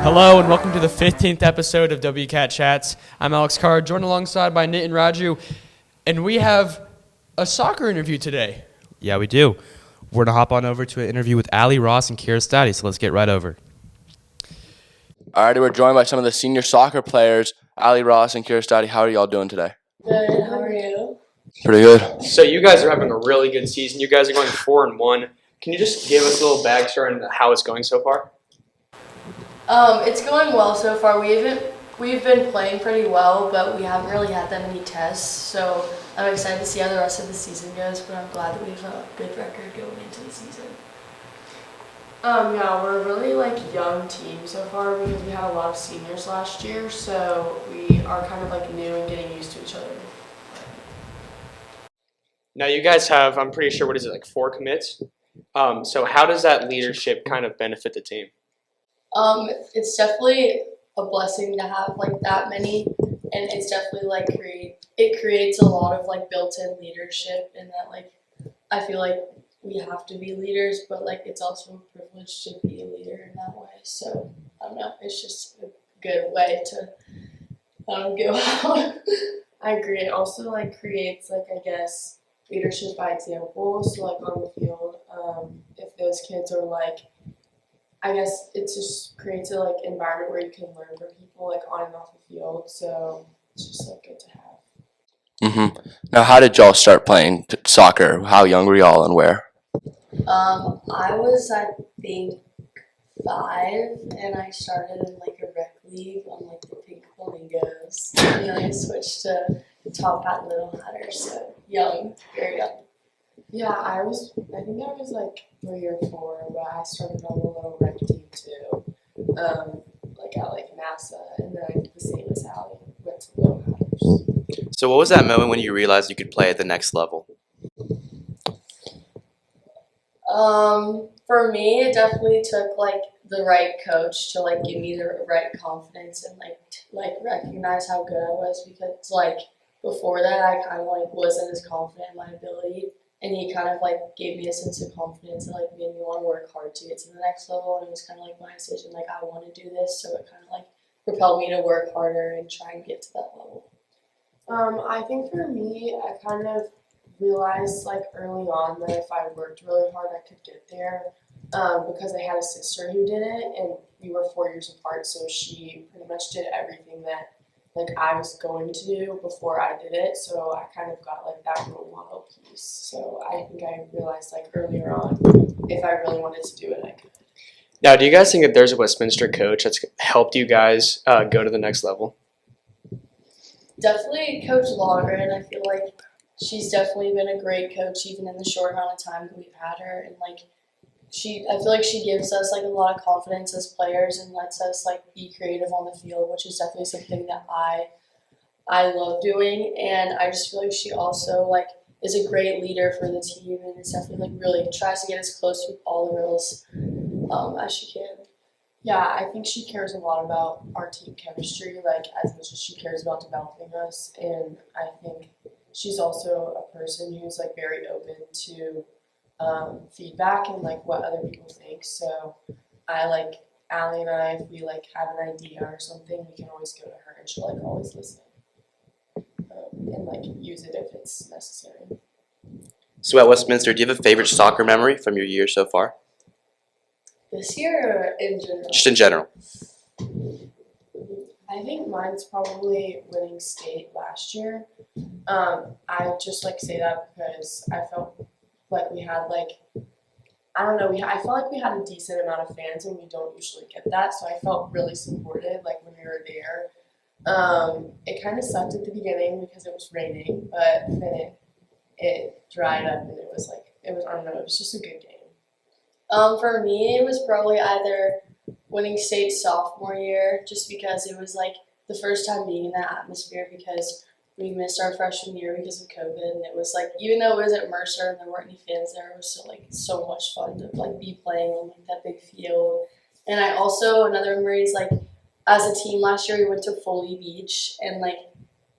Hello and welcome to the 15th episode of WCATChats. I'm Alex Carr, joined alongside by Nate and Raju, and we have a soccer interview today. Yeah, we do. We're going to hop on over to an interview with Allie Ross and Kiera Staude, so let's get right over. All right, we're joined by some of the senior soccer players, Allie Ross and Kiera Staude. How are y'all doing today? Good. How are you? Pretty good. So you guys are having a really good season. You guys are going 4-1. Can you just give us a little backstory on how it's going so far? It's going well so far. We've been playing pretty well, but we haven't really had that many tests. So I'm excited to see how the rest of the season goes. But I'm glad that we have a good record going into the season. Yeah, we're a really young team so far because we had a lot of seniors last year, so we are kind of new and getting used to each other. Now you guys have, I'm pretty sure, 4 commits? So how does that leadership kind of benefit the team? It's definitely a blessing to have that many, and it's definitely it creates a lot of built-in leadership, and that I feel like we have to be leaders, but it's also a privilege to be a leader in that way. So I don't know, it's just a good way to go out. I agree. It also creates I guess leadership by example. So on the field, if those kids are I guess it just creates a environment where you can learn from people on and off the field. So it's just good to have. Now, how did y'all start playing soccer? How young were y'all and where? I was, I think, 5, and I started in a rec league on the Pink Flamingos. And then I switched to Top Hat and Little Hatter, so young, very young. Yeah, I think I was 3 or 4, but I started on a little rec team too. At NASA, and then I did the same as Allie, went to Little Hatters. So what was that moment when you realized you could play at the next level? For me, it definitely took the right coach to give me the right confidence and recognize how good I was, because before that I kind of wasn't as confident in my ability, and he kind of gave me a sense of confidence and made me want to work hard to get to the next level, and it was kind of my decision, I want to do this, so it kind of propelled me to work harder and try and get to that level. I think for me, I kind of realized early on that if I worked really hard, I could get there. Because I had a sister who did it, and we were 4 years apart, so she pretty much did everything that I was going to do before I did it. So I kind of got that role model piece. So I think I realized earlier on, if I really wanted to do it, I could. Now, do you guys think that there's a Westminster coach that's helped you guys go to the next level? Definitely Coach Logren. I feel she's definitely been a great coach even in the short amount of time that we've had her, and I feel she gives us a lot of confidence as players and lets us be creative on the field, which is definitely something that I love doing, and I just feel she also is a great leader for the team, and it's definitely really tries to get as close with all the girls as she can. Yeah, I think she cares a lot about our team chemistry, as much as she cares about developing us, and I think she's also a person who's very open to feedback and what other people think. So I Allie and I, if we have an idea or something, we can always go to her and she'll always listen and use it if it's necessary. So at Westminster, do you have a favorite soccer memory from your year so far? This year or in general? Just in general. I think mine's probably winning state last year. I just say that because I felt we had I don't know, I felt we had a decent amount of fans, and we don't usually get that, so I felt really supported when we were there. It kind of sucked at the beginning because it was raining, but then it dried up, and it was I don't know, it was just a good game. For me, it was probably either winning state sophomore year, just because it was the first time being in that atmosphere, because we missed our freshman year because of COVID, and it was even though it was at Mercer and there weren't any fans there, it was still so much fun to be playing on that big field. And I also, another memory is as a team last year, we went to Foley Beach, and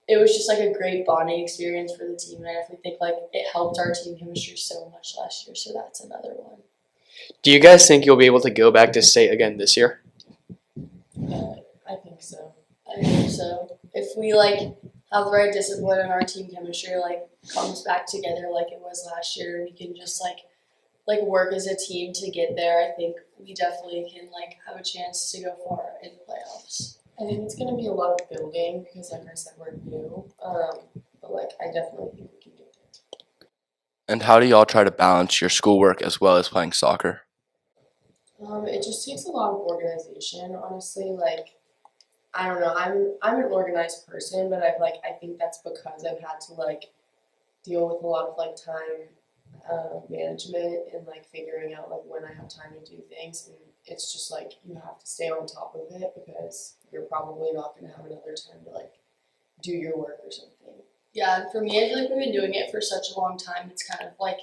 it was just a great bonding experience for the team, and I definitely think it helped our team chemistry so much last year, so that's another one. Do you guys think you'll be able to go back to state again this year? I think so. I think so. If we like have the right discipline and our team chemistry like comes back together like it was last year, we can just like work as a team to get there. I think we definitely can like have a chance to go far in the playoffs. I think it's gonna be a lot of building because, like I said, we're new. But like I definitely think we can get there. And how do y'all try to balance your schoolwork as well as playing soccer? It just takes a lot of organization, honestly. Like I don't know, I'm an organized person, but I think that's because I've had to like deal with a lot of like time management and like figuring out like when I have time to do things, and it's just like you have to stay on top of it because you're probably not gonna have another time to like do your work or something. Yeah, and for me, I feel like we've been doing it for such a long time. It's kind of like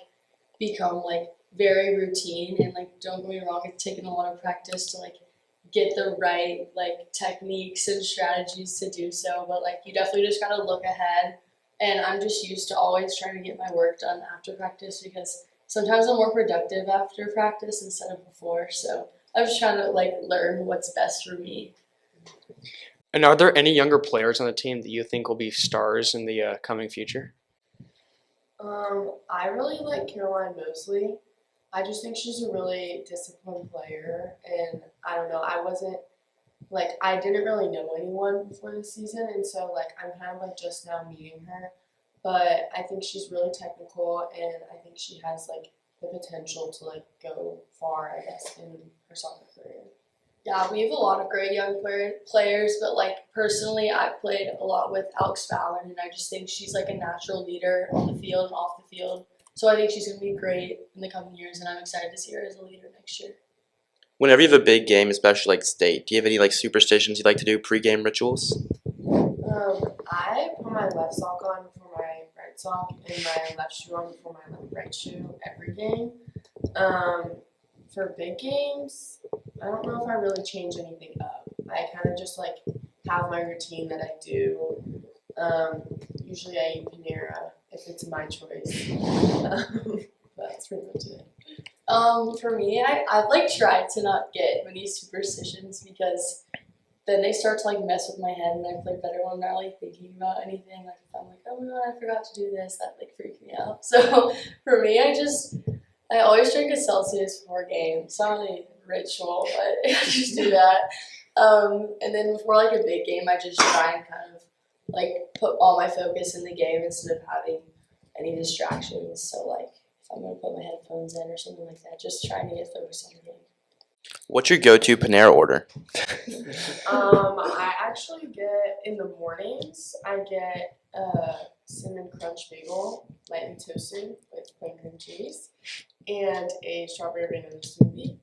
become like very routine, and like don't get me wrong, it's taken a lot of practice to like get the right like techniques and strategies to do so. But like you definitely just gotta look ahead. And I'm just used to always trying to get my work done after practice because sometimes I'm more productive after practice instead of before. So I'm just trying to like learn what's best for me. And are there any younger players on the team that you think will be stars in the coming future? I really like Caroline Mosley. I just think she's a really disciplined player, and I don't know, I didn't really know anyone before the season, and so like I'm kind of like just now meeting her, but I think she's really technical, and I think she has like the potential to like go far, I guess, in her soccer career. Yeah, we have a lot of great young players, but like personally, I played a lot with Alex Fallon, and I just think she's like a natural leader on the field and off the field. So I think she's going to be great in the coming years, and I'm excited to see her as a leader next year. Whenever you have a big game, especially like state, do you have any like superstitions you like to do, pregame rituals? I put my left sock on before my right sock and my left shoe on before my right shoe every game. For big games, I don't know if I really change anything up. I kind of just like have my routine that I do. Usually I eat Panera if it's my choice. That's pretty much it. For me, I've like tried to not get many superstitions because then they start to like mess with my head, and I play better when I'm not like thinking about anything. Like if I'm like, oh my god, I forgot to do this, that like freaks me out. So for me, I always drink a Celsius before games. It's not really a ritual, but I just do that. And then before like a big game, I just try and kind of like put all my focus in the game instead of having any distractions. So like if I'm gonna put my headphones in or something like that, just trying to get focused on the game. What's your go-to Panera order? I actually get in the mornings. I get a cinnamon crunch bagel, lightly toasted with plain cream cheese, and a strawberry banana smoothie.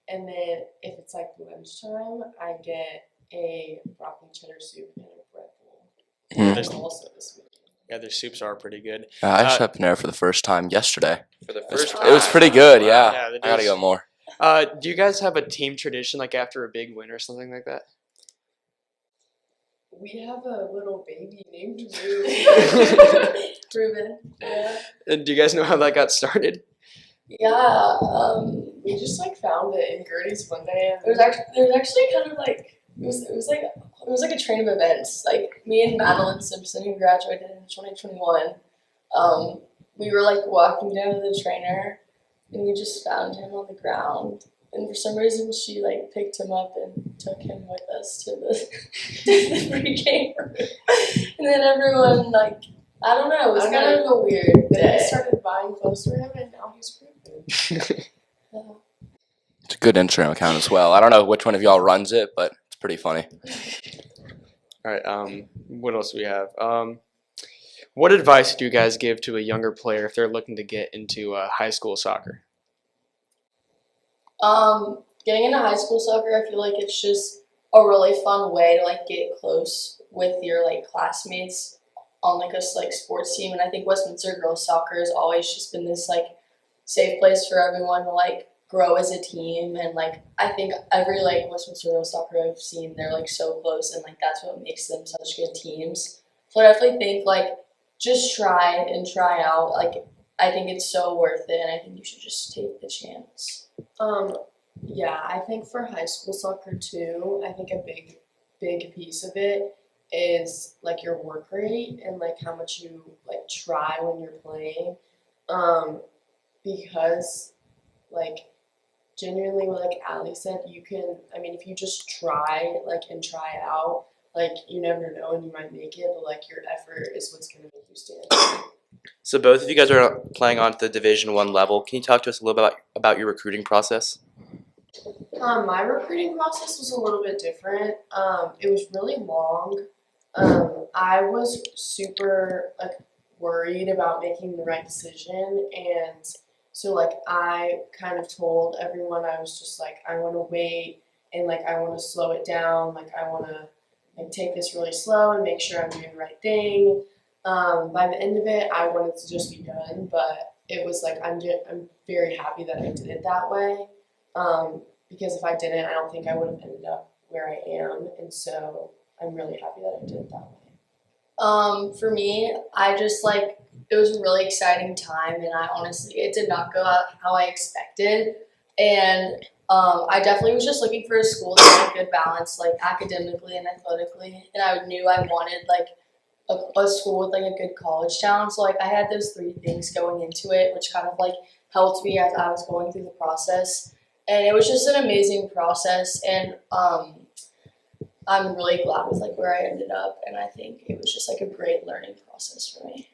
And then if it's like lunchtime, I get a broccoli cheddar soup and a bread bowl. Mm. And also the smoothie. Yeah, their soups are pretty good. I just had Panera for the first time yesterday. For the It was, first it was pretty good, yeah. Yeah, I gotta go more. Do you guys have a team tradition like after a big win or something like that? We have a little baby named Ruben. Ruben. Yeah. And do you guys know how that got started? Yeah. We just like found it in Gertie's one day. And There was actually kind of like it was like a train of events. Like me and Madeline Simpson, who graduated in 2021, we were like walking down to the trainer, and we just found him on the ground. And for some reason, she like picked him up and took him with us to the pregame room. And then everyone like, I don't know, it was kind of a weird then we day. started buying clothes for him, and now he's Ruben. Yeah. It's a good Instagram account as well. I don't know which one of y'all runs it, but it's pretty funny. All right. What else do we have? What advice do you guys give to a younger player if they're looking to get into high school soccer? Getting into high school soccer, I feel like it's just a really fun way to like get close with your like classmates on like a like sports team. And I think Westminster girls soccer has always just been this like safe place for everyone to like grow as a team. And like I think every like Westminster girls soccer I've seen, they're like so close, and like that's what makes them such good teams. So I definitely think like just try and try out. Like I think it's so worth it, and I think you should just take the chance. Yeah, I think for high school soccer too, I think a big piece of it is like your work rate and like how much you like try when you're playing. Um, because like genuinely like Allie said, you can I mean if you just try like and try out, like you never know and you might make it, but like your effort is what's gonna make you stand out. So both of you guys are playing on the Division One level. Can you talk to us a little bit about your recruiting process? My recruiting process was a little bit different. It was really long. I was super like worried about making the right decision, and so like I kind of told everyone I was just like I want to wait and like I want to slow it down. Like I want to like take this really slow and make sure I'm doing the right thing. By the end of it, I wanted to just be done, but it was like I'm very happy that I did it that way. Because if I didn't, I don't think I would have ended up where I am, and so I'm really happy that I did it that way. For me, I just like it was a really exciting time, and I honestly it did not go out how I expected, and I definitely was just looking for a school that had a good balance, like academically and athletically, and I knew I wanted like a school with like a good college town. So like I had those three things going into it, which kind of like helped me as I was going through the process, and it was just an amazing process, and I'm really glad with like where I ended up, and I think it was just like a great learning process for me.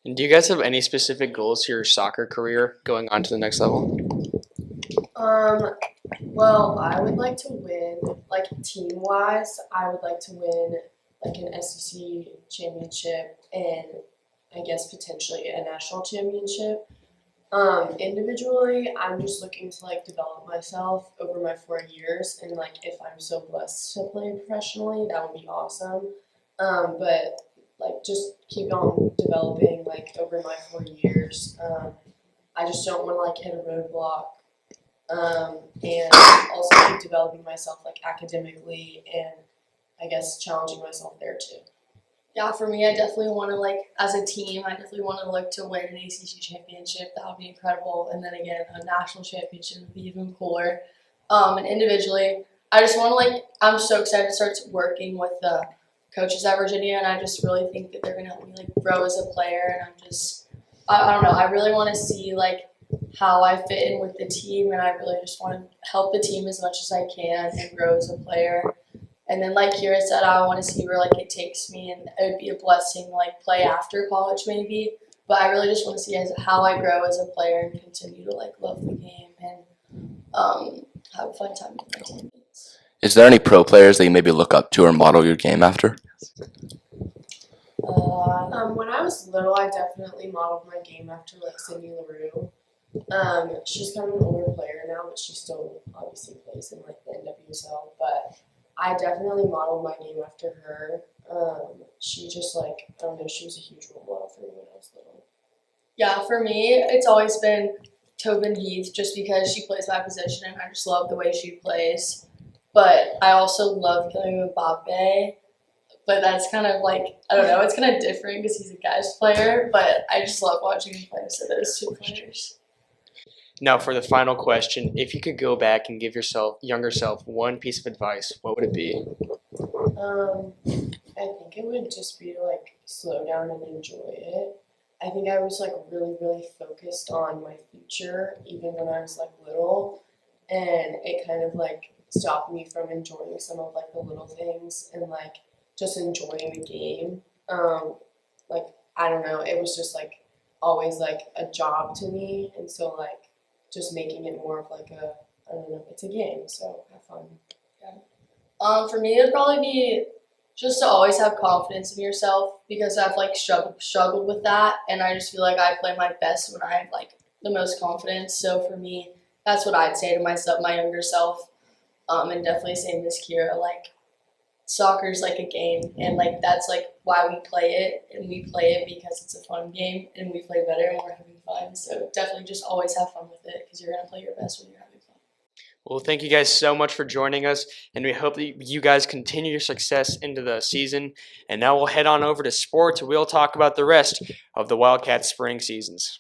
And do you guys have any specific goals to your soccer career going on to the next level? Well, I would like to win, like team wise, I would like to win like an SEC championship and I guess potentially a national championship. Individually, I'm just looking to like develop myself over my 4 years, and like if I'm so blessed to play professionally, that would be awesome. But like just keep on developing like over my 4 years. I just don't want to like hit a roadblock, and also keep developing myself like academically and I guess challenging myself there too. Yeah, for me, I definitely want to like as a team, I definitely want to look to win an ACC championship. That would be incredible, and then again, a national championship would be even cooler. And individually, I just want to like I'm so excited to start working with the coaches at Virginia, and I just really think that they're gonna help me like grow as a player. And I don't know, I really want to see like how I fit in with the team, and I really just want to help the team as much as I can and grow as a player. And then, like Kiera said, I want to see where like it takes me, and it would be a blessing to like play after college maybe. But I really just want to see how I grow as a player and continue to like love the game and have a fun time with my teammates. Is there any pro players that you maybe look up to or model your game after? When I was little, I definitely modeled my game after like Cindy LaRue. She's kind of an older player now, but she still obviously plays in like the NWSL. But I definitely modeled my game after her. She just like I don't know, she was a huge role model for me when I was little. Yeah, for me, it's always been Tobin Heath just because she plays my position and I just love the way she plays. But I also love Kylian Mbappe. But that's kind of like, I don't know, it's kind of different because he's a guy's player, but I just love watching him play. So those two players. Now, for the final question, if you could go back and give yourself younger self one piece of advice, what would it be? I think it would just be to like slow down and enjoy it. I think I was like really focused on my future even when I was like little, and it kind of like stopped me from enjoying some of like the little things and like just enjoying the game. Like I don't know, it was just like always like a job to me, and so like just making it more of like a I don't know, it's a game, so have fun. For me, it'd probably be just to always have confidence in yourself because I've like struggled with that, and I just feel like I play my best when I have like the most confidence. So for me, that's what I'd say to myself, my younger self, and definitely same as Kiera. Like soccer's like a game, and like that's like why we play it, and we play it because it's a fun game, and we play better and we're having fun. So definitely just always have fun with it because you're gonna play your best when you're having fun. Well, thank you guys so much for joining us, and we hope that you guys continue your success into the season. And now we'll head on over to sports, and we'll talk about the rest of the Wildcat spring seasons.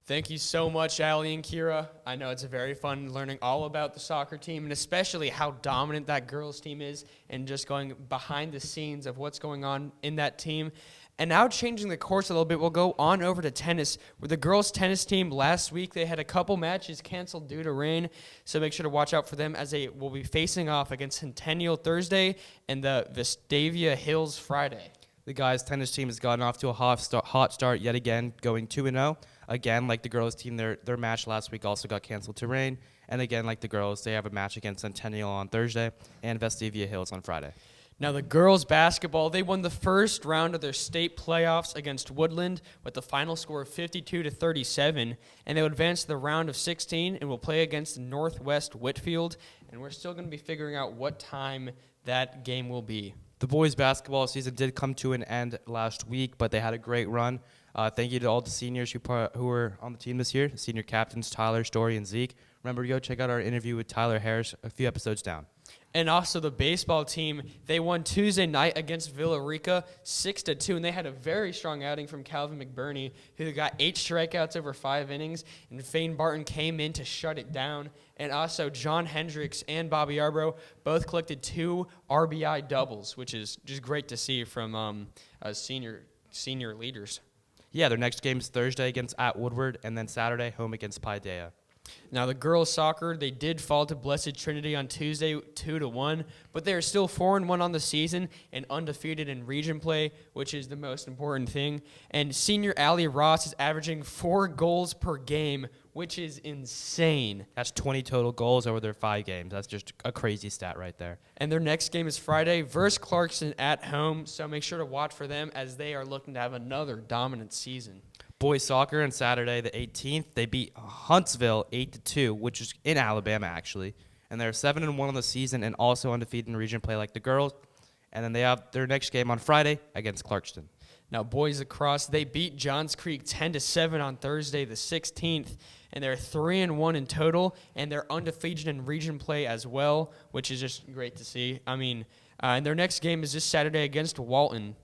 Thank you so much, Allie and Kiera. I know it's very fun learning all about the soccer team and especially how dominant that girls team is and just going behind the scenes of what's going on in that team. And now changing the course a little bit, we'll go on over to tennis. With the girls' tennis team, last week they had a couple matches canceled due to rain, so make sure to watch out for them as they will be facing off against Centennial Thursday and the Vestavia Hills Friday. The guys' tennis team has gotten off to a hot start yet again, going 2-0. Again, like the girls' team, their match last week also got canceled to rain. And again, like the girls, they have a match against Centennial on Thursday and Vestavia Hills on Friday. Now, the girls' basketball, they won the first round of their state playoffs against Woodland with the final score of 52-37, and they will advance to the round of 16 and will play against Northwest Whitfield. And we're still going to be figuring out what time that game will be. The boys' basketball season did come to an end last week, but they had a great run. Thank you to all the seniors who were on the team this year, senior captains Tyler, Story, and Zeke. Remember to go check out our interview with Tyler Harris a few episodes down. And also the baseball team, they won Tuesday night against Villa Rica 6-2, and they had a very strong outing from Calvin McBurney, who got 8 strikeouts over 5 innings, and Fane Barton came in to shut it down. And also John Hendricks and Bobby Yarbrough both collected 2 RBI doubles, which is just great to see from senior leaders. Yeah, their next game is Thursday against at Woodward, and then Saturday home against Paideia. Now, the girls' soccer, they did fall to Blessed Trinity on Tuesday 2-1, but they are still 4-1 on the season and undefeated in region play, which is the most important thing. And senior Allie Ross is averaging 4 goals per game, which is insane. That's 20 total goals over their 5 games. That's just a crazy stat right there. And their next game is Friday versus Clarkson at home, so make sure to watch for them as they are looking to have another dominant season. Boys soccer on Saturday the 18th, they beat Huntsville 8-2, which is in Alabama actually, and they're 7-1 on the season and also undefeated in region play like the girls. And then they have their next game on Friday against Clarkston. Now, boys lacrosse, they beat Johns Creek 10-7 on Thursday the 16th, and they're 3-1 in total, and they're undefeated in region play as well, which is just great to see. I mean, and their next game is this Saturday against Walton.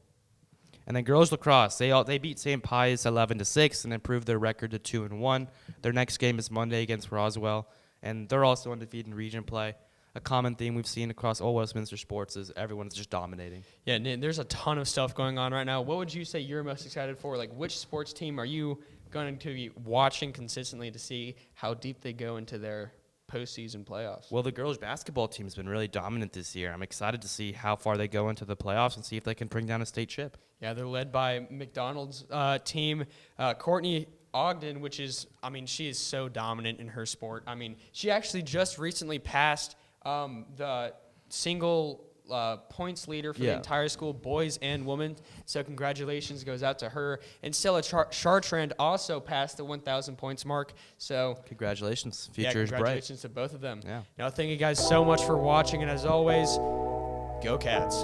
And then girls lacrosse, they beat St. Pius 11-6 and improved their record to 2-1. Their next game is Monday against Roswell, and they're also undefeated in region play. A common theme we've seen across all Westminster sports is everyone's just dominating. Yeah, and there's a ton of stuff going on right now. What would you say you're most excited for? Like, which sports team are you going to be watching consistently to see how deep they go into their postseason playoffs? Well, the girls' basketball team's been really dominant this year. I'm excited to see how far they go into the playoffs and see if they can bring down a state chip. Yeah, they're led by McDonald's team, Courtney Ogden, which is, I mean, she is so dominant in her sport. I mean, she actually just recently passed the single points leader for the entire school, boys and women. So congratulations goes out to her. And Stella Chartrand also passed the 1,000 points mark. So Congratulations. Future is bright. congratulations to both of them. Yeah. Now, thank you guys so much for watching. And as always, go Cats.